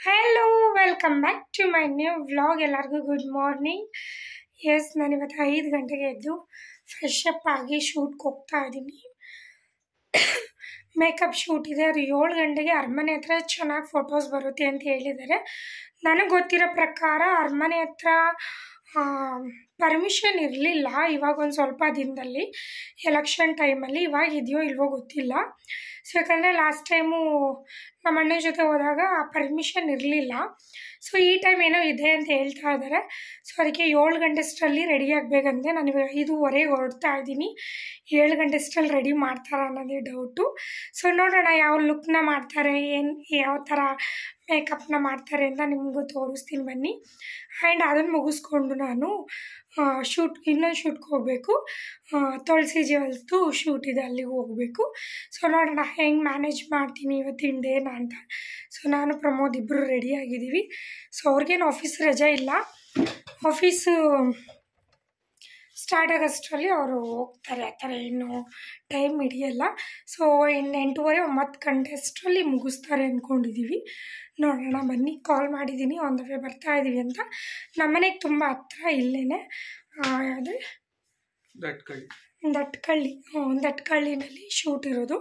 Hello welcome back to my new vlog. ಎಲ್ಲರಿಗೂ good morning. ನಾನು ಇವತ್ತು 5 ಗಂಟೆಗೆ ಎದ್ದು ಫ್ರೆಶ್ ಅಪ್ ಆಗಿ ಶೂಟ್ಗೆ ಹೋಗ್ತಾ ಇದ್ದೀನಿ. ಮೇಕಪ್ ಶೂಟ್ ಇದೆ. ಅದು 7 ಗಂಟೆಗೆ ಅರಮನೆ ಹತ್ರ ಚೆನ್ನಾಗಿ ಫೋಟೋಸ್ ಬರುತ್ತೆ ಅಂತ ಹೇಳಿದ್ದಾರೆ. ನನಗೆ ಗೊತ್ತಿರೋ ಪ್ರಕಾರ ಅರಮನೆ ಹತ್ರ ಪರ್ಮಿಷನ್ ಇರಲಿಲ್ಲ ಇವಾಗ ಒಂದು ಸ್ವಲ್ಪ ದಿನದಲ್ಲಿ, ಎಲೆಕ್ಷನ್ ಟೈಮಲ್ಲಿ. ಇವಾಗ ಇದೆಯೋ ಇಲ್ವೋ ಗೊತ್ತಿಲ್ಲ. ಸೊ ಯಾಕಂದರೆ ಲಾಸ್ಟ್ ಟೈಮು ನಮ್ಮ ಅಣ್ಣನ ಜೊತೆ ಹೋದಾಗ ಪರ್ಮಿಷನ್ ಇರಲಿಲ್ಲ. ಸೊ ಈ ಟೈಮ್ ಏನೋ ಇದೆ ಅಂತ ಹೇಳ್ತಾ ಇದ್ದಾರೆ. ಸೊ ಅದಕ್ಕೆ 7 ಗಂಟೆಷ್ಟರಲ್ಲಿ ರೆಡಿ ಆಗಬೇಕಂತೆ. ನಾನು ಇವಾಗ 5:15 ಹೊರಡ್ತಾ ಇದ್ದೀನಿ. 7 ಗಂಟೆಷ್ಟರಲ್ಲಿ ರೆಡಿ ಮಾಡ್ತಾರೆ ಅನ್ನೋದೇ ಡೌಟು. ಸೊ ನೋಡೋಣ ಯಾವ ಲುಕ್ನ ಮಾಡ್ತಾರೆ, ಯಾವ ಥರ ಮೇಕಪ್ನ ಮಾಡ್ತಾರೆ ಅಂತ ನಿಮಗೂ ತೋರಿಸ್ತೀನಿ ಬನ್ನಿ. ಆ್ಯಂಡ್ ಅದನ್ನು ಮುಗಿಸ್ಕೊಂಡು ನಾನು ಇನ್ನೊಂದು ಶೂಟ್ಗೆ ಹೋಗಬೇಕು. ತುಳಸಿ ಜ್ಯುವೆಲ್ಸ್ದು ಶೂಟ್ ಇದೆ, ಅಲ್ಲಿಗೆ ಹೋಗಬೇಕು. ಸೊ ನೋಡೋಣ ಹೆಂಗೆ ಮ್ಯಾನೇಜ್ ಮಾಡ್ತೀನಿ ಇವತ್ತಿನ ಡೇನ ಅಂತ. ಸೊ ನಾನು ಪ್ರಮೋದ್ ಇಬ್ಬರು ರೆಡಿಯಾಗಿದ್ದೀವಿ. ಸೊ ಅವ್ರಿಗೇನು ಆಫೀಸ್ ರಜೆ ಇಲ್ಲ, ಆಫೀಸು ಸ್ಟಾರ್ಟ್ ಆಗೋಷ್ಟರಲ್ಲಿ ಅವರು ಹೋಗ್ತಾರೆ. ಆ ಥರ ಏನು ಟೈಮ್ ಹಿಡಿಯಲ್ಲ. ಸೊ 8:30 9 ಗಂಟೆ ಅಷ್ಟರಲ್ಲಿ ಮುಗಿಸ್ತಾರೆ ಅಂದ್ಕೊಂಡಿದ್ದೀವಿ. ನೋಡೋಣ ಬನ್ನಿ. ಕಾಲ್ ಮಾಡಿದ್ದೀನಿ, ಆನ್ ದ ವೇ ಬರ್ತಾ ಇದ್ದೀವಿ ಅಂತ. ನಮ್ಮನೆಗೆ ತುಂಬ ಹತ್ರ, ಇಲ್ಲೇ ಯಾವುದೇ ದಟ್ಕಳ್ಳಿನಲ್ಲಿ ಶೂಟ್ ಇರೋದು.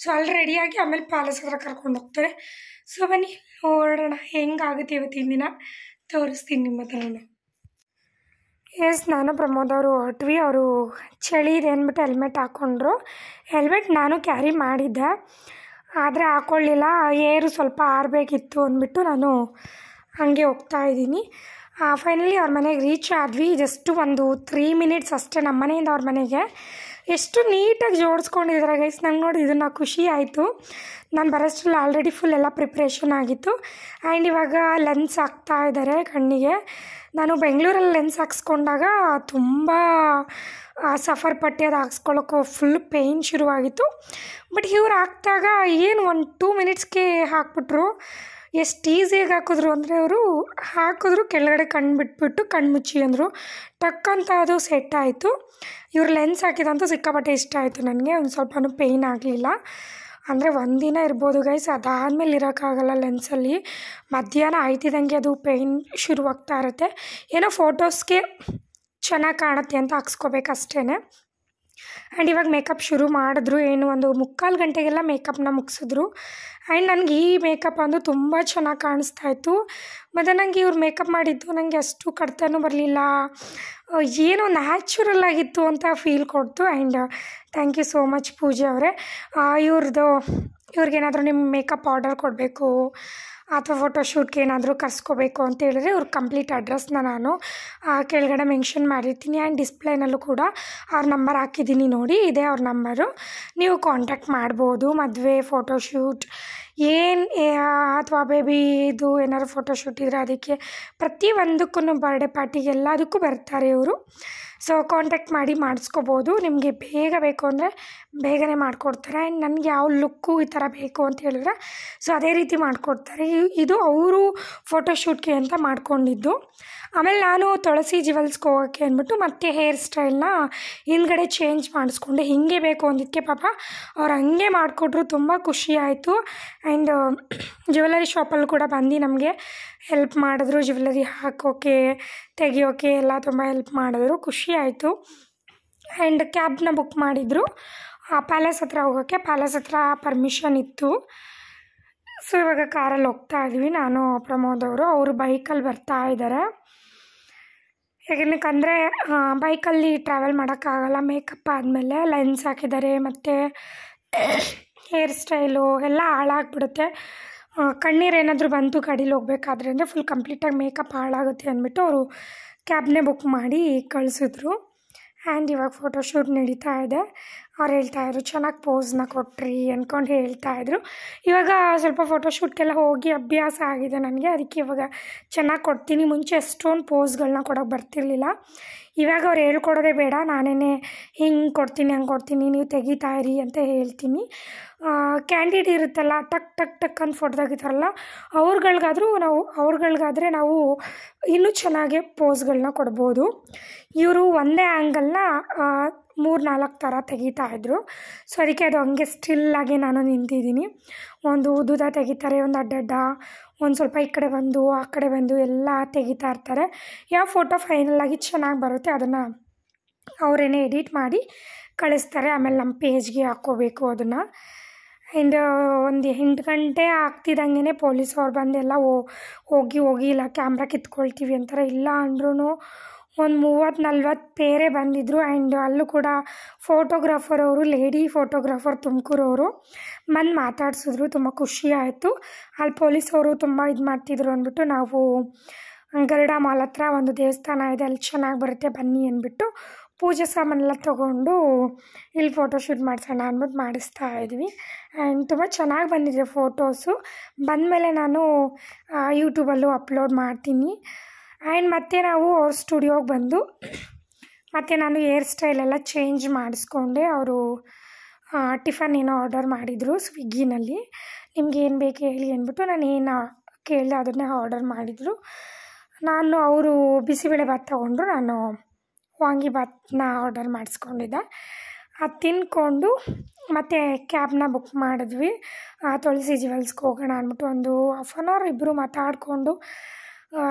ಸೊ ಅಲ್ಲಿ ರೆಡಿಯಾಗಿ ಆಮೇಲೆ ಪ್ಯಾಲೇಸ್ ಹತ್ರ ಕರ್ಕೊಂಡು ಹೋಗ್ತಾರೆ. ಸೊ ಬನ್ನಿ ನೋಡೋಣ ಹೆಂಗಾಗುತ್ತೆ ಇವತ್ತಿನ ದಿನ, ತೋರಿಸ್ತೀನಿ ನಿಮ್ಮ ಹತ್ರ ನಾನು. ನಾನು ಪ್ರಮೋದ್ ಅವರು ಹೊರಟ್ವಿ. ಅವರು ಚಳಿ ಇದೆ ಅಂದ್ಬಿಟ್ಟು ಹೆಲ್ಮೆಟ್ ಹಾಕ್ಕೊಂಡ್ರು. ಹೆಲ್ಮೆಟ್ ನಾನು ಕ್ಯಾರಿ ಮಾಡಿದ್ದೆ, ಆದರೆ ಹಾಕ್ಕೊಳ್ಳಿಲ್ಲ. ಏರು ಸ್ವಲ್ಪ ಆರಬೇಕಿತ್ತು ಅಂದ್ಬಿಟ್ಟು ನಾನು ಹಾಗೆ ಹೋಗ್ತಾ ಇದ್ದೀನಿ. ಫೈನಲಿ ಅವ್ರ ಮನೆಗೆ ರೀಚ್ ಆದ್ವಿ. ಜಸ್ಟು ಒಂದು 3 ಮಿನಿಟ್ಸ್ ಅಷ್ಟೇ ನಮ್ಮ ಮನೆಯಿಂದ ಅವ್ರ ಮನೆಗೆ. ಎಷ್ಟು ನೀಟಾಗಿ ಜೋಡಿಸ್ಕೊಂಡಿದ್ದಾರೆ ಗೈಸ್. ನಂಗೆ ನೋಡಿ ಇದನ್ನು ಖುಷಿ ಆಯಿತು. ನಾನು ಬರೋಷ್ಟರಲ್ಲಿ ಆಲ್ರೆಡಿ ಫುಲ್ ಎಲ್ಲ ಪ್ರಿಪ್ರೇಷನ್ ಆಗಿತ್ತು. ಆ್ಯಂಡ್ ಇವಾಗ ಲೆನ್ಸ್ ಹಾಕ್ತಾ ಇದ್ದಾರೆ ಕಣ್ಣಿಗೆ. ನಾನು ಬೆಂಗಳೂರಲ್ಲಿ ಲೆನ್ಸ್ ಹಾಕ್ಸ್ಕೊಂಡಾಗ ತುಂಬ ಸಫರ್ ಪಟ್ಟು ಅದು ಹಾಕ್ಸ್ಕೊಳ್ಳೋಕ್ಕೂ ಫುಲ್ ಪೇಯ್ನ್ ಶುರುವಾಗಿತ್ತು. ಬಟ್ ಇವ್ರು ಹಾಕಿದಾಗ ಏನು 1-2 ಮಿನಿಟ್ಸ್ಗೆ ಹಾಕ್ಬಿಟ್ರು. ಎಷ್ಟು ಈಸಿಯಾಗಿ ಹಾಕಿದ್ರು ಅಂದರೆ ಅವರು ಹಾಕಿದ್ರು, ಕೆಳಗಡೆ ಕಣ್ಣು ಬಿಟ್ಬಿಟ್ಟು ಕಣ್ಣು ಮುಚ್ಚಿ ಅಂದರು. ಟಕ್ ಅಂತ ಅದು ಸೆಟ್ ಆಯಿತು. ಇವ್ರು ಲೆನ್ಸ್ ಹಾಕಿದಂತೂ ಸಿಕ್ಕಾಪಟ್ಟೆ ಇಷ್ಟ ಆಯಿತು ನನಗೆ. ಒಂದು ಸ್ವಲ್ಪನೂ ಪೇಯ್ನ್ ಆಗಲಿಲ್ಲ. ಅಂದರೆ ಒಂದಿನ ಇರ್ಬೋದು ಗೈಸ್, ಅದಾದಮೇಲೆ ಇರೋಕ್ಕಾಗಲ್ಲ ಲೆನ್ಸಲ್ಲಿ. ಮಧ್ಯಾಹ್ನ ಆಯ್ತಿದ್ದಂಗೆ ಅದು ಪೇಯ್ನ್ ಶುರುವಾಗ್ತಾ ಇರುತ್ತೆ. ಏನೋ ಫೋಟೋಸ್ಗೆ ಚೆನ್ನಾಗಿ ಕಾಣುತ್ತೆ ಅಂತ ಹಾಕ್ಸ್ಕೋಬೇಕಷ್ಟೇ. ಆ್ಯಂಡ್ ಇವಾಗ ಮೇಕಪ್ ಶುರು ಮಾಡಿದ್ರು. ಒಂದು 3/4 ಗಂಟೆಗೆಲ್ಲ ಮೇಕಪ್ನ ಮುಗಿಸಿದ್ರು. ಆ್ಯಂಡ್ ನನಗೆ ಈ ಮೇಕಪ್ ಅಂದು ತುಂಬ ಚೆನ್ನಾಗಿ ಕಾಣಿಸ್ತಾಯಿತ್ತು. ಮತ್ತು ನನಗೆ ಇವ್ರು ಮೇಕಪ್ ಮಾಡಿದ್ದು ನನಗೆ ಅಷ್ಟು ಕಡಿತನೂ ಬರಲಿಲ್ಲ, ಏನೋ ನ್ಯಾಚುರಲ್ ಆಗಿತ್ತು ಅಂತ ಫೀಲ್ ಕೊಡ್ತು. And thank you so much Pooja ಅವರೇ. ಇವ್ರಿಗೇನಾದರೂ ನಿಮ್ಮ ಮೇಕಪ್ ಆರ್ಡರ್ ಕೊಡಬೇಕು ಅಥವಾ ಫೋಟೋಶೂಟ್ಗೆ ಏನಾದರೂ ಕರ್ಸ್ಕೋಬೇಕು ಅಂತ ಹೇಳಿದ್ರೆ ಇವ್ರ ಕಂಪ್ಲೀಟ್ ಅಡ್ರೆಸ್ನ ನಾನು ಕೆಳಗಡೆ ಮೆನ್ಷನ್ ಮಾಡಿರ್ತೀನಿ. ಆ್ಯಂಡ್ ಡಿಸ್ಪ್ಲೇನಲ್ಲೂ ಕೂಡ ಅವ್ರ ನಂಬರ್ ಹಾಕಿದ್ದೀನಿ ನೋಡಿ, ಇದೇ ಅವ್ರ ನಂಬರು. ನೀವು ಕಾಂಟ್ಯಾಕ್ಟ್ ಮಾಡ್ಬೋದು. ಮದುವೆ ಫೋಟೋಶೂಟ್ ಅಥವಾ ಬೇಬಿದು ಏನಾದ್ರು ಫೋಟೋಶೂಟ್ ಇದ್ದರೆ ಅದಕ್ಕೆ ಪ್ರತಿಯೊಂದಕ್ಕೂ ಬರ್ಡೇ ಪಾರ್ಟಿಗೆ ಎಲ್ಲದಕ್ಕೂ ಬರ್ತಾರೆ ಇವರು. ಸೊ ಕಾಂಟ್ಯಾಕ್ಟ್ ಮಾಡಿ ಮಾಡಿಸ್ಕೋಬೋದು. ನಿಮಗೆ ಬೇಗ ಬೇಕು ಅಂದರೆ ಬೇಗನೆ ಮಾಡಿಕೊಡ್ತಾರೆ. ಆ್ಯಂಡ್ ನನಗೆ ಯಾವ ಲುಕ್ಕು ಈ ಥರ ಬೇಕು ಅಂತ ಹೇಳಿದ್ರೆ ಸೊ ಅದೇ ರೀತಿ ಮಾಡಿಕೊಡ್ತಾರೆ. ಇದು ಅವರು ಫೋಟೋಶೂಟ್ಗೆ ಅಂತ ಮಾಡ್ಕೊಂಡಿದ್ದು. ಆಮೇಲೆ ನಾನು ತುಳಸಿ ಜ್ಯುವೆಲ್ಸ್ಗೆ ಹೋಗೋಕ್ಕೆ ಅಂದ್ಬಿಟ್ಟು ಮತ್ತೆ ಹೇರ್ ಸ್ಟೈಲ್ನ ಹಿಂದ್ಗಡೆ ಚೇಂಜ್ ಮಾಡಿಸ್ಕೊಂಡೆ. ಹೀಗೆ ಬೇಕು ಅಂದಿದ್ದಕ್ಕೆ ಪಾಪ ಅವ್ರು ಹಂಗೆ ಮಾಡಿಕೊಟ್ರು. ತುಂಬ ಖುಷಿ ಆಯಿತು. ಆ್ಯಂಡ್ ಜ್ಯುವೆಲರಿ ಶಾಪಲ್ಲಿ ಕೂಡ ಬಂದು ನಮಗೆ ಹೆಲ್ಪ್ ಮಾಡಿದ್ರು. ಜ್ಯುವೆಲರಿ ಹಾಕೋಕ್ಕೆ ತೆಗಿಯೋಕ್ಕೆ ಎಲ್ಲ ತುಂಬ ಹೆಲ್ಪ್ ಮಾಡಿದ್ರು. ಖುಷಿ ಆಯಿತು. ಆ್ಯಂಡ್ ಕ್ಯಾಬ್ನ ಬುಕ್ ಮಾಡಿದರು ಪ್ಯಾಲೇಸ್ ಹತ್ರ ಹೋಗೋಕ್ಕೆ. ಪ್ಯಾಲೇಸ್ ಹತ್ರ ಪರ್ಮಿಷನ್ ಇತ್ತು. ಸೊ ಇವಾಗ ಕಾರಲ್ಲಿ ಹೋಗ್ತಾ ಇದ್ವಿ ನಾನು ಪ್ರಮೋದ್ ಅವರು ಬೈಕಲ್ಲಿ ಬರ್ತಾ ಇದ್ದಾರೆ. ಯಾಕೆಂದರೆ ಬೈಕಲ್ಲಿ ಟ್ರಾವೆಲ್ ಮಾಡೋಕ್ಕಾಗಲ್ಲ. ಮೇಕಪ್ ಆದಮೇಲೆ ಲೆನ್ಸ್ ಹಾಕಿದ್ದಾರೆ, ಮತ್ತು ಹೇರ್ ಸ್ಟೈಲು ಎಲ್ಲ ಹಾಳಾಗ್ಬಿಡುತ್ತೆ. ಕಣ್ಣೀರೇನಾದರೂ ಬಂತು ಗಾಡೀಲಿ ಹೋಗ್ಬೇಕಾದ್ರೆ ಅಂದರೆ ಫುಲ್ ಕಂಪ್ಲೀಟಾಗಿ ಮೇಕಪ್ ಹಾಳಾಗುತ್ತೆ ಅಂದ್ಬಿಟ್ಟು ಅವರು ಕ್ಯಾಬ್ನೇ ಬುಕ್ ಮಾಡಿ ಕಳಿಸಿದ್ರು. ಆ್ಯಂಡ್ ಇವಾಗ ಫೋಟೋಶೂಟ್ ನಡೀತಾ ಇದೆ. ಅವ್ರು ಹೇಳ್ತಾಯಿದ್ರು ಚೆನ್ನಾಗಿ ಪೋಸ್ನ ಕೊಟ್ರಿ ಅಂದ್ಕೊಂಡು ಹೇಳ್ತಾಯಿದ್ರು. ಇವಾಗ ಸ್ವಲ್ಪ ಫೋಟೋಶೂಟ್ಗೆಲ್ಲ ಹೋಗಿ ಅಭ್ಯಾಸ ಆಗಿದೆ ನನಗೆ, ಅದಕ್ಕೆ ಇವಾಗ ಚೆನ್ನಾಗಿ ಕೊಡ್ತೀನಿ. ಮುಂಚೆ ಎಷ್ಟೊಂದು ಪೋಸ್ಗಳನ್ನ ಕೊಡೋಕ್ಕೆ ಬರ್ತಿರ್ಲಿಲ್ಲ. ಇವಾಗ ಅವ್ರು ಹೇಳ್ಕೊಡೋದೇ ಬೇಡ, ನಾನೇ ಹಿಂಗೆ ಕೊಡ್ತೀನಿ ಹಂಗೆ ಕೊಡ್ತೀನಿ, ನೀವು ತೆಗಿತಾ ಇರಿ ಅಂತ ಹೇಳ್ತೀನಿ. ಕ್ಯಾಂಡಿಡ್ ಇರುತ್ತಲ್ಲ, ಟಕ್ ಟಕ್ ಟಕ್ ಅಂತ ಫೋಟೋ ತೆಗಿತಾರಲ್ಲ, ಅವ್ರುಗಳ್ಗಾದರೆ ನಾವು ಇನ್ನೂ ಚೆನ್ನಾಗಿ ಪೋಸ್ಗಳನ್ನ ಕೊಡ್ಬೋದು. ಇವರು ಒಂದೇ ಆ್ಯಂಗಲ್ನ 3-4 ಥರ ತೆಗಿತಾಯಿದ್ರು. ಸೊ ಅದಕ್ಕೆ ಅದು ಹಂಗೆ ಸ್ಟಿಲ್ಲಾಗಿ ನಾನು ನಿಂತಿದ್ದೀನಿ. ಒಂದು ಉದ್ದುದ ತೆಗಿತಾರೆ, ಒಂದು ಅಡ್ಡಡ್ಡ, ಒಂದು ಸ್ವಲ್ಪ ಈ ಕಡೆ ಬಂದು ಆ ಕಡೆ ಬಂದು ಎಲ್ಲ ತೆಗಿತಾ ಇರ್ತಾರೆ. ಯಾವ ಫೋಟೋ ಫೈನಲಾಗಿ ಚೆನ್ನಾಗಿ ಬರುತ್ತೆ ಅದನ್ನು ಅವರೇನೆ ಎಡಿಟ್ ಮಾಡಿ ಕಳಿಸ್ತಾರೆ. ಆಮೇಲೆ ನಮ್ಮ ಪೇಜ್ಗೆ ಹಾಕ್ಕೋಬೇಕು ಅದನ್ನು. ಆ್ಯಂಡ್ ಒಂದು 8 ಗಂಟೆ ಆಗ್ತಿದ್ದಂಗೆ ಪೊಲೀಸವ್ರು ಬಂದೆಲ್ಲ ಹೋಗಿ ಇಲ್ಲ ಕ್ಯಾಮ್ರಾ ಕಿತ್ಕೊಳ್ತೀವಿ ಅಂತಾರೆ. ಇಲ್ಲ ಅಂದ್ರೂ ಒಂದು 30-40 ಪೇರೇ ಬಂದಿದ್ದರು. ಆ್ಯಂಡ್ ಅಲ್ಲೂ ಕೂಡ ಫೋಟೋಗ್ರಾಫರ್ ಅವರು, ಲೇಡಿ ಫೋಟೋಗ್ರಾಫರ್ ತುಮಕೂರವರು ಬಂದು ಮಾತಾಡ್ಸಿದ್ರು. ತುಂಬ ಖುಷಿ ಆಯಿತು. ಅಲ್ಲಿ ಪೊಲೀಸವರು ತುಂಬ ಇದು ಮಾಡ್ತಿದ್ರು ಅಂದ್ಬಿಟ್ಟು ನಾವು ಗರುಡ ಮಾಲ್ ಹತ್ರ ಒಂದು ದೇವಸ್ಥಾನ ಇದೆ, ಅಲ್ಲಿ ಚೆನ್ನಾಗಿ ಬರುತ್ತೆ ಬನ್ನಿ ಅಂದ್ಬಿಟ್ಟು ಪೂಜೆ ಸಾಮಾನೆಲ್ಲ ತೊಗೊಂಡು ಇಲ್ಲಿ ಫೋಟೋಶೂಟ್ ಮಾಡಿಸೋಣ ಅಂದ್ಬಿಟ್ಟು ಮಾಡಿಸ್ತಾ ಇದ್ವಿ. ಆ್ಯಂಡ್ ತುಂಬ ಚೆನ್ನಾಗಿ ಬಂದಿದೆ ಫೋಟೋಸು. ಬಂದಮೇಲೆ ನಾನು ಯೂಟ್ಯೂಬಲ್ಲೂ ಅಪ್ಲೋಡ್ ಮಾಡ್ತೀನಿ. ಆ್ಯಂಡ್ ಮತ್ತೆ ನಾವು ಅವ್ರ ಸ್ಟುಡಿಯೋಗೆ ಬಂದು ಮತ್ತು ನಾನು ಹೇರ್ ಸ್ಟೈಲೆಲ್ಲ ಚೇಂಜ್ ಮಾಡಿಸ್ಕೊಂಡೆ. ಅವರು ಟಿಫನ್ ಏನೋ ಆರ್ಡರ್ ಮಾಡಿದರು ಸ್ವಿಗ್ಗಿನಲ್ಲಿ. ನಿಮ್ಗೆ ಏನು ಬೇಕು ಹೇಳಿ ಅಂದ್ಬಿಟ್ಟು ನಾನು ಏನು ಕೇಳಿದೆ ಅದನ್ನೇ ಆರ್ಡರ್ ಮಾಡಿದರು. ಅವರು ಬಿಸಿಬೇಳೆಭಾತ್ ತೊಗೊಂಡ್ರು, ನಾನು ವಾಂಗಿಭಾತ್ನ ಆರ್ಡರ್ ಮಾಡಿಸ್ಕೊಂಡಿದ್ದೆ. ಅದು ತಿಂದ್ಕೊಂಡು ಮತ್ತು ಕ್ಯಾಬ್ನ ಬುಕ್ ಮಾಡಿದ್ವಿ. ತುಳಸಿ ಜ್ಯುವೆಲ್ಸ್ಗೆ ಹೋಗೋಣ ಅಂದ್ಬಿಟ್ಟು ಒಂದು 1/2 hour ಇಬ್ಬರು ಮಾತಾಡಿಕೊಂಡು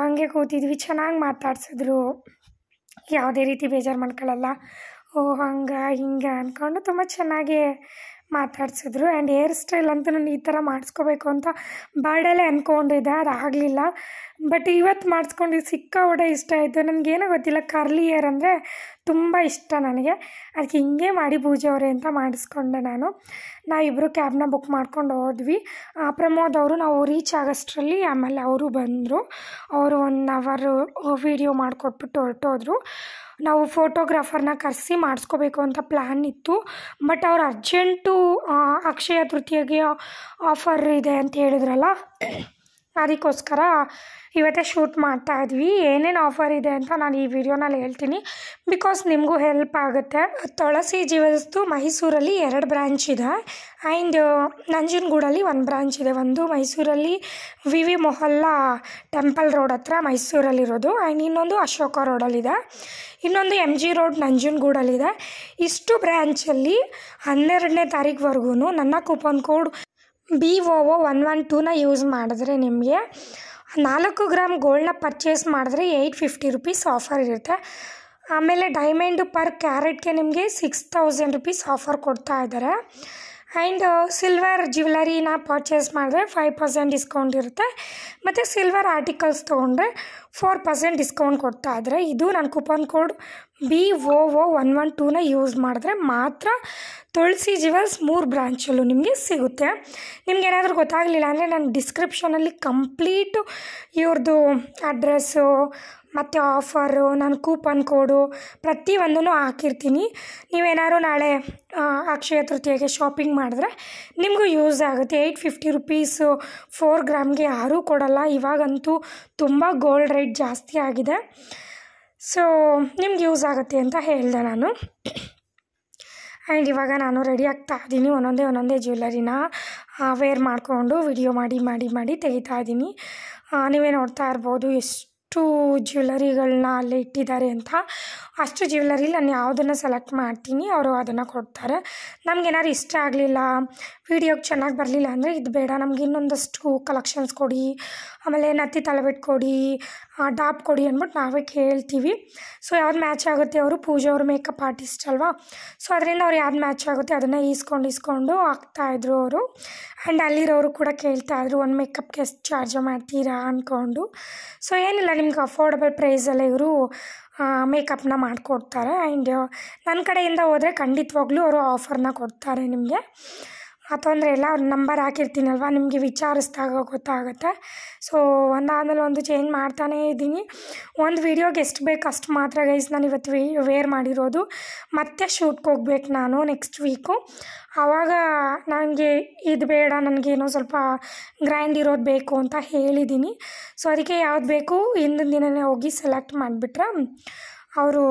ಹಂಗೆ ಕೂತಿದ್ವಿ. ಚೆನ್ನಾಗಿ ಮಾತಾಡ್ಸಿದ್ರು, ಯಾವುದೇ ರೀತಿ ಬೇಜಾರು ಮಾಡ್ಕೊಳ್ಳಲ್ಲ, ಹಂಗೆ ಹಿಂಗೆ ಅಂದ್ಕೊಂಡು ತುಂಬ ಚೆನ್ನಾಗಿ ಮಾತಾಡ್ಸಿದ್ರು. ಆ್ಯಂಡ್ ಹೇರ್ ಸ್ಟೈಲ್ ಅಂತೂ ನಾನು ಈ ಥರ ಮಾಡಿಸ್ಕೋಬೇಕು ಅಂತ ಬರ್ಡೇಲೇ ಅಂದ್ಕೊಂಡಿದ್ದೆ, ಅದು ಆಗಲಿಲ್ಲ. ಬಟ್ ಇವತ್ತು ಮಾಡಿಸ್ಕೊಂಡಿದ್ದು ಸಿಕ್ಕಾಪಟ್ಟೆ ಇಷ್ಟ ಆಯಿತು. ನನಗೇನೋ ಗೊತ್ತಿಲ್ಲ, ಕರ್ಲಿ ಹೇರ್ ಅಂದರೆ ತುಂಬ ಇಷ್ಟ ನನಗೆ. ಅದಕ್ಕೆ ಹಿಂಗೆ ಮಾಡಿ ಪೂಜೆ ಅವರೇ ಅಂತ ಮಾಡಿಸ್ಕೊಂಡೆ ನಾನು. ನಾವಿಬ್ಬರು ಕ್ಯಾಬ್ನ ಬುಕ್ ಮಾಡ್ಕೊಂಡು ಹೋದ್ವಿ. ಪ್ರಮೋದ್ ಅವರು ನಾವು ರೀಚ್ ಆಗೋಷ್ಟರಲ್ಲಿ ಆಮೇಲೆ ಅವರು ಬಂದರು. ಅವರು 1 hour ವೀಡಿಯೋ ಮಾಡಿಕೊಟ್ಬಿಟ್ಟು ಹೊರಟೋದ್ರು. ನಾವು ಫೋಟೋಗ್ರಾಫರ್ನ ಕರೆಸಿ ಮಾಡಿಸ್ಕೋಬೇಕು ಅಂತ ಪ್ಲ್ಯಾನ್ ಇತ್ತು. ಬಟ್ ಅವ್ರು ಅರ್ಜೆಂಟು ಅಕ್ಷಯ ತೃತೀಯಗೆ ಆಫರ್ ಇದೆ ಅಂತ ಹೇಳಿದ್ರಲ್ಲ, ಅದಕ್ಕೋಸ್ಕರ ಇವತ್ತೇ ಶೂಟ್ ಮಾಡ್ತಾಯಿದ್ವಿ. ಏನೇನು ಆಫರ್ ಇದೆ ಅಂತ ನಾನು ಈ ವಿಡಿಯೋನಲ್ಲಿ ಹೇಳ್ತೀನಿ, ಬಿಕಾಸ್ ನಿಮಗೂ ಹೆಲ್ಪ್ ಆಗುತ್ತೆ. ತುಳಸಿ ಜ್ಯುವೆಲ್ಸ್ದು ಮೈಸೂರಲ್ಲಿ 2 ಬ್ರ್ಯಾಂಚ್ ಇದೆ. ಆ್ಯಂಡ್ ನಂಜನಗೂಡಲ್ಲಿ 1 ಬ್ರ್ಯಾಂಚ್ ಇದೆ. ಒಂದು ಮೈಸೂರಲ್ಲಿ ವಿ ಮೊಹಲ್ಲಾ ಟೆಂಪಲ್ ರೋಡ್ ಹತ್ರ ಮೈಸೂರಲ್ಲಿರೋದು. ಆ್ಯಂಡ್ ಇನ್ನೊಂದು ಅಶೋಕ ರೋಡಲ್ಲಿದೆ. ಇನ್ನೊಂದು MG ರೋಡ್ ನಂಜನಗೂಡಲ್ಲಿದೆ. ಇಷ್ಟು ಬ್ರ್ಯಾಂಚಲ್ಲಿ 12ನೇ ತಾರೀಕುವರೆಗೂ ನನ್ನ ಕೂಪನ್ ಕೋಡ್ BOO112ನ ಯೂಸ್ ಮಾಡಿದ್ರೆ ನಿಮಗೆ 4 ಗ್ರಾಮ್ ಗೋಲ್ಡ್ನ ಪರ್ಚೇಸ್ ಮಾಡಿದ್ರೆ 850 rupees ಆಫರ್ ಇರುತ್ತೆ. ಆಮೇಲೆ ಡೈಮಂಡು ಪರ್ ಕ್ಯಾರೆಟ್ಗೆ ನಿಮಗೆ 6000 rupees ಆಫರ್ ಕೊಡ್ತಾ ಇದ್ದಾರೆ. ಆ್ಯಂಡ್ ಸಿಲ್ವರ್ ಜ್ಯುವೆಲರಿನ ಪರ್ಚೇಸ್ ಮಾಡಿದ್ರೆ 5% ಡಿಸ್ಕೌಂಟ್ ಇರುತ್ತೆ. ಮತ್ತು ಸಿಲ್ವರ್ ಆರ್ಟಿಕಲ್ಸ್ ತೊಗೊಂಡ್ರೆ 4% ಡಿಸ್ಕೌಂಟ್ ಕೊಡ್ತಾ ಇದ್ದಾರೆ. ಇದು ನನ್ನ ಕೂಪನ್ ಕೋಡ್ BOO112ನ ಯೂಸ್ ಮಾಡಿದ್ರೆ ಮಾತ್ರ ತುಳಸಿ ಜ್ಯುವೆಲ್ಸ್ 3 ಬ್ರಾಂಚಲ್ಲೂ ನಿಮಗೆ ಸಿಗುತ್ತೆ. ನಿಮ್ಗೇನಾದರೂ ಗೊತ್ತಾಗಲಿಲ್ಲ ಅಂದರೆ ನಾನು ಡಿಸ್ಕ್ರಿಪ್ಷನಲ್ಲಿ ಕಂಪ್ಲೀಟು ಇವ್ರದ್ದು ಅಡ್ರೆಸ್ಸು ಮತ್ತು ಆಫರು, ನನ್ನ ಕೂಪನ್ ಕೋಡು ಪ್ರತಿಯೊಂದೂ ಹಾಕಿರ್ತೀನಿ. ನೀವೇನಾದ್ರು ನಾಳೆ ಅಕ್ಷಯ ತೃತೀಯಗೆ ಶಾಪಿಂಗ್ ಮಾಡಿದ್ರೆ ನಿಮಗೂ ಯೂಸ್ ಆಗುತ್ತೆ. 850 rupees 4 ಗ್ರಾಮ್ಗೆ ಯಾರೂ ಕೊಡೋಲ್ಲ. ಇವಾಗಂತೂ ತುಂಬ ಗೋಲ್ಡ್ ರೇಟ್ ಜಾಸ್ತಿ ಆಗಿದೆ. ಸೊ ನಿಮ್ಗೆ ಯೂಸ್ ಆಗುತ್ತೆ ಅಂತ ಹೇಳಿದೆ ನಾನು. ಆ್ಯಂಡ್ ಇವಾಗ ನಾನು ರೆಡಿ ಆಗ್ತಾ ಇದ್ದೀನಿ. ಒಂದೊಂದೇ ಜ್ಯುವೆಲರಿನ ವೇರ್ ಮಾಡಿಕೊಂಡು ವಿಡಿಯೋ ಮಾಡಿ ತೆಗಿತಾ ಇದ್ದೀನಿ. ನೀವೇ ನೋಡ್ತಾ ಇರ್ಬೋದು ಎಷ್ಟು ಜ್ಯುವೆಲರಿಗಳನ್ನ ಅಲ್ಲೇ ಇಟ್ಟಿದ್ದಾರೆ ಅಂತ. ಅಷ್ಟು ಜ್ಯುವೆಲರಿ ನಾನು ಯಾವುದನ್ನು ಸೆಲೆಕ್ಟ್ ಮಾಡ್ತೀನಿ, ಅವರು ಅದನ್ನು ಕೊಡ್ತಾರೆ. ನಮಗೇನಾದ್ರು ಇಷ್ಟ ಆಗಲಿಲ್ಲ, ವೀಡಿಯೋಗೆ ಚೆನ್ನಾಗಿ ಬರಲಿಲ್ಲ ಅಂದರೆ ಇದು ಬೇಡ, ನಮ್ಗೆ ಇನ್ನೊಂದಷ್ಟು ಕಲೆಕ್ಷನ್ಸ್ ಕೊಡಿ, ಆಮೇಲೆ ನತ್ತಿ ತಲೆಬಿಟ್ಟು ಕೊಡಿ, ಡಾಪ್ ಕೊಡಿ ಅಂದ್ಬಿಟ್ಟು ನಾವೇ ಕೇಳ್ತೀವಿ. ಸೊ ಯಾವ್ದು ಮ್ಯಾಚ್ ಆಗುತ್ತೆ, ಅವರು ಪೂಜೆ ಅವರು ಮೇಕಪ್ ಆರ್ಟಿಸ್ಟ್ ಅಲ್ವಾ, ಸೊ ಅದರಿಂದ ಅವ್ರು ಯಾವ್ದು ಮ್ಯಾಚ್ ಆಗುತ್ತೆ ಅದನ್ನು ಇಸ್ಕೊಂಡು ಹಾಕ್ತಾಯಿದ್ರು ಅವರು. ಆ್ಯಂಡ್ ಅಲ್ಲಿರೋರು ಕೂಡ ಕೇಳ್ತಾಯಿದ್ರು ಒಂದು ಮೇಕಪ್ಗೆ ಎಷ್ಟು ಚಾರ್ಜ್ ಮಾಡ್ತೀರಾ ಅಂದ್ಕೊಂಡು. ಸೊ ಏನಿಲ್ಲ, ನಿಮ್ಗೆ ಅಫೋರ್ಡಬಲ್ ಪ್ರೈಸಲ್ಲೇ ಇವರು ಮೇಕಪ್ನ ಮಾಡಿಕೊಡ್ತಾರೆ. ಆ್ಯಂಡ್ ನನ್ನ ಕಡೆಯಿಂದ ಹೋದರೆ ಖಂಡಿತವಾಗ್ಲೂ ಅವರು ಆಫರ್ನ ಕೊಡ್ತಾರೆ ನಿಮಗೆ. ತೊಂದರೆ ಇಲ್ಲ, ಅವ್ರ ನಂಬರ್ ಹಾಕಿರ್ತೀನಲ್ವ, ನಿಮಗೆ ವಿಚಾರಿಸಿದಾಗ ಗೊತ್ತಾಗುತ್ತೆ. ಸೊ ಒಂದಾದಮೇಲೆ ಒಂದು ಚೇಂಜ್ ಮಾಡ್ತಾನೇ ಇದ್ದೀನಿ. ಒಂದು ವೀಡಿಯೋಗೆ ಎಷ್ಟು ಬೇಕು ಅಷ್ಟು ಮಾತ್ರ ಗೈಸ್ ನಾನು ಇವತ್ತು ವೇರ್ ಮಾಡಿರೋದು. ಮತ್ತೆ ಶೂಟ್ಗೆ ಹೋಗ್ಬೇಕು ನಾನು ನೆಕ್ಸ್ಟ್ ವೀಕು. ಆವಾಗ ನನಗೆ ಇದು ಬೇಡ, ನನಗೇನೋ ಸ್ವಲ್ಪ ಗ್ರ್ಯಾಂಡ್ ಇರೋದು ಬೇಕು ಅಂತ ಹೇಳಿದ್ದೀನಿ. ಸೊ ಅದಕ್ಕೆ ಯಾವ್ದು ಬೇಕು ಹಿಂದಿನ ದಿನವೇ ಹೋಗಿ ಸೆಲೆಕ್ಟ್ ಮಾಡಿಬಿಟ್ರೆ ಅವರು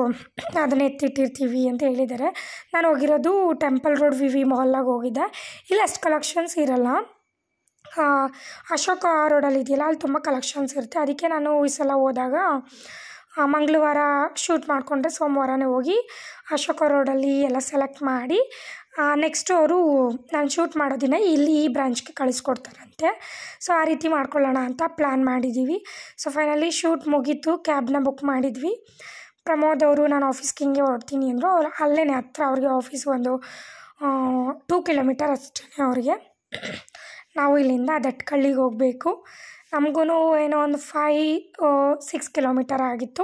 ಅದನ್ನ ಎತ್ತಿಟ್ಟಿರ್ತೀವಿ ಅಂತ ಹೇಳಿದ್ದಾರೆ. ನಾನು ಹೋಗಿರೋದು ಟೆಂಪಲ್ ರೋಡ್ ವಿ ಮೊಹಲ್ಲಾಗೆ ಹೋಗಿದ್ದೆ. ಇಲ್ಲಿ ಅಷ್ಟು ಕಲೆಕ್ಷನ್ಸ್ ಇರೋಲ್ಲ. ಅಶೋಕ ರೋಡಲ್ಲಿ ಇದೆಯಲ್ಲ, ಅಲ್ಲಿ ತುಂಬ ಕಲೆಕ್ಷನ್ಸ್ ಇರುತ್ತೆ. ಅದಕ್ಕೆ ನಾನು ಈ ಸಲ ಹೋದಾಗ ಮಂಗಳವಾರ ಶೂಟ್ ಮಾಡಿಕೊಂಡ್ರೆ ಸೋಮವಾರನೇ ಹೋಗಿ ಅಶೋಕ ರೋಡಲ್ಲಿ ಎಲ್ಲ ಸೆಲೆಕ್ಟ್ ಮಾಡಿ ನೆಕ್ಸ್ಟು ಅವರು ನಾನು ಶೂಟ್ ಮಾಡೋ ದಿನ ಇಲ್ಲಿ ಈ ಬ್ರಾಂಚ್ಗೆ ಕಳಿಸ್ಕೊಡ್ತಾರಂತೆ. ಸೊ ಆ ರೀತಿ ಮಾಡ್ಕೊಳ್ಳೋಣ ಅಂತ ಪ್ಲ್ಯಾನ್ ಮಾಡಿದ್ದೀವಿ. ಸೊ ಫೈನಲಿ ಶೂಟ್ ಮುಗೀತು, ಕ್ಯಾಬ್ನ ಬುಕ್ ಮಾಡಿದ್ವಿ. ಪ್ರಮೋದ್ ಅವರು ನಾನು ಆಫೀಸ್ಗೆ ಹಿಂಗೆ ಹೊರಡ್ತೀನಿ ಅಂದರು. ಅವ್ರು ಅಲ್ಲೇ ಹತ್ರ ಅವ್ರಿಗೆ ಆಫೀಸ್ ಒಂದು 2 ಕಿಲೋಮೀಟರ್ ಅಷ್ಟೇ ಅವ್ರಿಗೆ. ನಾವು ಇಲ್ಲಿಂದ ದಟ್ಕಳ್ಳಿಗೆ ಹೋಗಬೇಕು. ನಮಗೂ ಏನೋ ಒಂದು 5-6 ಕಿಲೋಮೀಟರ್ ಆಗಿತ್ತು.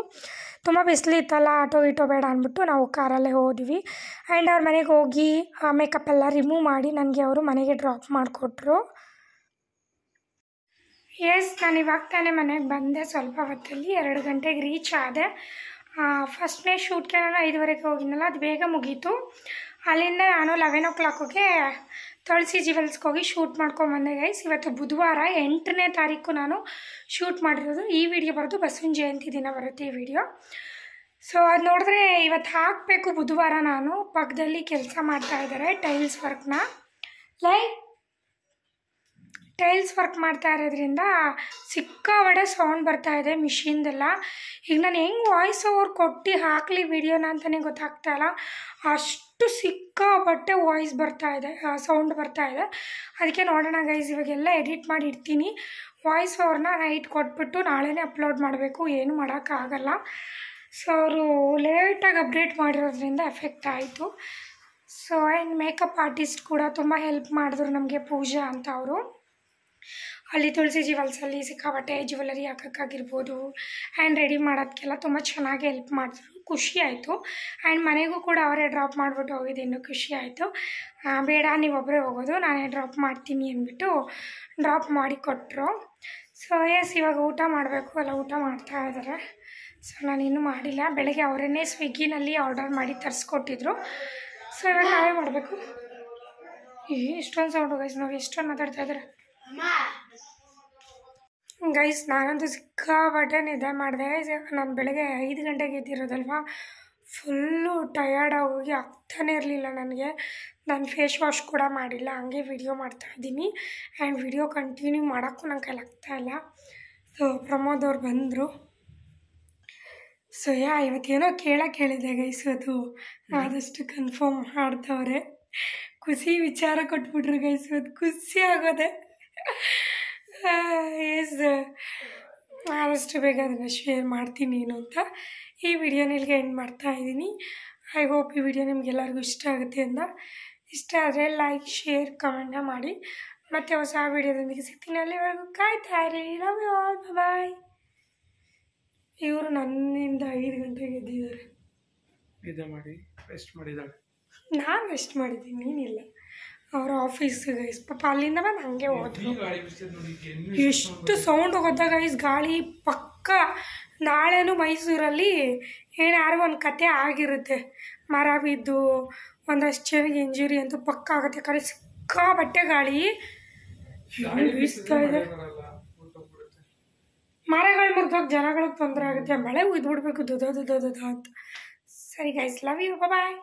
ತುಂಬ ಬಿಸಿಲಿತ್ತಲ್ಲ, ಆಟೋ ಬೇಡ ಅಂದ್ಬಿಟ್ಟು ನಾವು ಕಾರಲ್ಲೇ ಹೋದ್ವಿ. ಆ್ಯಂಡ್ ಅವ್ರ ಮನೆಗೆ ಹೋಗಿ ಮೇಕಪ್ ಎಲ್ಲ ರಿಮೂವ್ ಮಾಡಿ ನನಗೆ ಅವರು ಮನೆಗೆ ಡ್ರಾಪ್ ಮಾಡಿಕೊಟ್ರು. ನಾನು ಇವಾಗ ತಾನೇ ಮನೆಗೆ ಬಂದೆ. ಸ್ವಲ್ಪ ಹೊತ್ತಲ್ಲಿ 2 ಗಂಟೆಗೆ ರೀಚ್ ಆದೆ. ಫಸ್ಟ್ನೇ ಶೂಟ್ಗೆ ನಾನು 5:30ಗೆ ಹೋಗಿದ್ನಲ್ಲ, ಅದು ಬೇಗ ಮುಗೀತು. ಅಲ್ಲಿಂದ ನಾನು 11 o'clockಗೆ ತುಳಸಿ ಜ್ಯುವೆಲ್ಸ್ಗೆ ಹೋಗಿ ಶೂಟ್ ಮಾಡ್ಕೊಂಬಂದೆ ಗೈಸ್. ಇವತ್ತು ಬುಧವಾರ 8ನೇ ತಾರೀಕು ನಾನು ಶೂಟ್ ಮಾಡಿರೋದು. ಈ ವಿಡಿಯೋ ಬರೋದು ಬಸವನ ಜಯಂತಿ ದಿನ ಬರುತ್ತೆ ಈ ವಿಡಿಯೋ. ಸೊ ಅದು ನೋಡಿದ್ರೆ ಇವತ್ತು ಹಾಕಬೇಕು. ಬುಧವಾರ ನಾನು ಪಕ್ಕದಲ್ಲಿ ಕೆಲಸ ಮಾಡ್ತಾಯಿದ್ದಾರೆ ಟೈಲ್ಸ್ ವರ್ಕ್ ಮಾಡ್ತಾ ಇರೋದ್ರಿಂದ ಸಿಕ್ಕಾಬಟ್ಟೆ ಸೌಂಡ್ ಬರ್ತಾಯಿದೆ ಮಿಷಿನ್ದೆಲ್ಲ. ಈಗ ನಾನು ಹೆಂಗೆ ವಾಯ್ಸ್ ಓವರ್ ಕೊಟ್ಟು ಹಾಕಲಿ ವಿಡಿಯೋನ ಅಂತಲೇ ಗೊತ್ತಾಗ್ತಾಯಿಲ್ಲ. ಅಷ್ಟು ಸಿಕ್ಕಾಬಟ್ಟೆ ವಾಯ್ಸ್ ಬರ್ತಾಯಿದೆ, ಸೌಂಡ್ ಬರ್ತಾಯಿದೆ. ಅದಕ್ಕೆ ನೋಡೋಣ ಗೈಸ್, ಇವಾಗೆಲ್ಲ ಎಡಿಟ್ ಮಾಡಿ ಇಡ್ತೀನಿ. ವಾಯ್ಸ್ ಓವರ್ನ ನೈಟ್ ಕೊಟ್ಬಿಟ್ಟು ನಾಳೆನೇ ಅಪ್ಲೋಡ್ ಮಾಡಬೇಕು, ಏನು ಮಾಡೋಕ್ಕಾಗಲ್ಲ. ಸೊ ಅವರು ಲೇಟಾಗಿ ಅಪ್ಡೇಟ್ ಮಾಡಿರೋದ್ರಿಂದ ಎಫೆಕ್ಟ್ ಆಯಿತು. ಸೊ ಆ್ಯಂಡ್ ಮೇಕಪ್ ಆರ್ಟಿಸ್ಟ್ ಕೂಡ ತುಂಬ ಹೆಲ್ಪ್ ಮಾಡಿದ್ರು ನಮಗೆ, ಪೂಜಾ ಅಂತ ಅವರು. ಅಲ್ಲಿ ತುಳಸಿ ಜ್ಯುವೆಲ್ಸಲ್ಲಿ ಸಿಕ್ಕಾಬಟ್ಟೆ ಜ್ಯುವೆಲರಿ ಹಾಕೋಕ್ಕಾಗಿರ್ಬೋದು ಆ್ಯಂಡ್ ರೆಡಿ ಮಾಡೋದಕ್ಕೆಲ್ಲ ತುಂಬ ಚೆನ್ನಾಗಿ ಹೆಲ್ಪ್ ಮಾಡಿದ್ರು. ಖುಷಿ ಆಯಿತು. ಆ್ಯಂಡ್ ಮನೆಗೂ ಕೂಡ ಅವರೇ ಡ್ರಾಪ್ ಮಾಡಿಬಿಟ್ಟು ಹೋಗಿದ್ದು, ಇನ್ನೂ ಖುಷಿ ಆಯಿತು. ಬೇಡ ನೀವೊಬ್ಬರೇ ಹೋಗೋದು, ನಾನೇ ಡ್ರಾಪ್ ಮಾಡ್ತೀನಿ ಅಂದ್ಬಿಟ್ಟು ಡ್ರಾಪ್ ಮಾಡಿ ಕೊಟ್ಟರು. ಸೊ ಇವಾಗ ಊಟ ಮಾಡಬೇಕು, ಎಲ್ಲ ಊಟ ಮಾಡ್ತಾ ಇದ್ದಾರೆ. ಸೊ ನಾನಿನ್ನೂ ಮಾಡಿಲ್ಲ. ಬೆಳಗ್ಗೆ ಅವರನ್ನೇ ಸ್ವಿಗ್ಗಿನಲ್ಲಿ ಆರ್ಡರ್ ಮಾಡಿ ತರಿಸ್ಕೊಟ್ಟಿದ್ರು. ಸೊ ಇವಾಗ ನಾವೇ ಮಾಡಬೇಕು. ಇಷ್ಟೊಂದು ಸೌಂಡು ಗೈಸ್, ನಾವು ಎಷ್ಟೊಂದು ಮಾತಾಡ್ತಾ ಇದ್ದಾರೆ ಗೈಸ್. ನಾನಂತೂ ಸಿಕ್ಕಾಬಟ್ಟೆ ನಿದ್ದೆ ಮಾಡಿದೆ. ನಾನು ಬೆಳಗ್ಗೆ 5 ಗಂಟೆಗೆ ಎದ್ದಿರೋದಲ್ವ, ಫುಲ್ಲು ಟಯರ್ಡ್ ಆಗೋಗಿ ಆಗ್ತಾನೇ ಇರಲಿಲ್ಲ ನನಗೆ. ನಾನು ಫೇಸ್ ವಾಶ್ ಕೂಡ ಮಾಡಿಲ್ಲ, ಹಂಗೆ ವಿಡಿಯೋ ಮಾಡ್ತಾಯಿದ್ದೀನಿ. ಆ್ಯಂಡ್ ವಿಡಿಯೋ ಕಂಟಿನ್ಯೂ ಮಾಡೋಕ್ಕೂ ನಂಗೆ ಕೈಲಾಗ್ತಾಯಿಲ್ಲ. ಸೊ ಪ್ರಮೋದ್ ಅವ್ರು ಬಂದರು. ಸೊ ಇವತ್ತೇನೋ ಕೇಳಿದೆ ಗೈಸ್, ಅದು ಆದಷ್ಟು ಕನ್ಫರ್ಮ್ ಮಾಡ್ತವ್ರೆ. ಖುಷಿ ವಿಚಾರ ಕೊಟ್ಬಿಟ್ರು ಗೈಸ್, ಇವತ್ತು ಖುಷಿ ಆಗೋದೆ. ಆದಷ್ಟು ಬೇಗ ಅದನ್ನು ಶೇರ್ ಮಾಡ್ತೀನಿ ಏನು ಅಂತ ಈ ವಿಡಿಯೋನ ಇಲ್ಲಿಗೆ ಎಂಡ್ ಮಾಡ್ತಾಯಿದ್ದೀನಿ. ಐ ಹೋಪ್ ಈ ವಿಡಿಯೋ ನಿಮಗೆಲ್ಲರಿಗೂ ಇಷ್ಟ ಆಗುತ್ತೆ ಅಂತ. ಇಷ್ಟ ಆದರೆ ಲೈಕ್, ಶೇರ್, ಕಮೆಂಟ್ನ ಮಾಡಿ. ಮತ್ತು ಹೊಸ ವಿಡಿಯೋದೊಂದಿಗೆ ಸಿಗ್ತೀನಿ. ಅಲ್ಲಿವರೆಗೂ ಕಾಯ್ತಾ ಇರಿ. ಲವ್ ಯು ಆಲ್, ಬಾಯ್. ಇವರು ನನ್ನಿಂದ 5 ಗಂಟೆಗೆ ಎದ್ದಿದ್ದಾರೆ. ನಾನು ರೆಸ್ಟ್ ಮಾಡಿದ್ದೀನಿ, ನೀನಿಲ್ಲ. ಅವರ ಆಫೀಸ್ಗೆ ಗೈಸ್ ಪಾಪ ಅಲ್ಲಿಂದ ಬಂದು ಹಂಗೆ ಹೋದ್ರು. ಎಷ್ಟು ಸೌಂಡ್ ಹೋಗುತ್ತಾ ಗೈಸ್, ಗಾಳಿ ಪಕ್ಕ. ನಾಳೆನೂ ಮೈಸೂರಲ್ಲಿ ಏನಾರು ಒಂದು ಕತೆ ಆಗಿರುತ್ತೆ. ಮರ ಬಿದ್ದು ಒಂದಷ್ಟು ಜನಕ್ಕೆ ಇಂಜುರಿ ಅಂತೂ ಪಕ್ಕ ಆಗುತ್ತೆ. ಯಾಕಂದರೆ ಸಿಕ್ಕಾಬಟ್ಟೆ ಗಾಳಿ ಬೀಸ್ತಾ ಇದೆ. ಮರಗಳು ಮುರಿದೋಗಿ ಜನಗಳಿಗೆ ತೊಂದರೆ ಆಗುತ್ತೆ. ಮಳೆ ಉಯ್ದುಬಿಡ್ಬೇಕು ದುದ ಅಂತ. ಸರಿ ಗೈಸ್, ಲವ್ ಯು, ಬಾಯ್.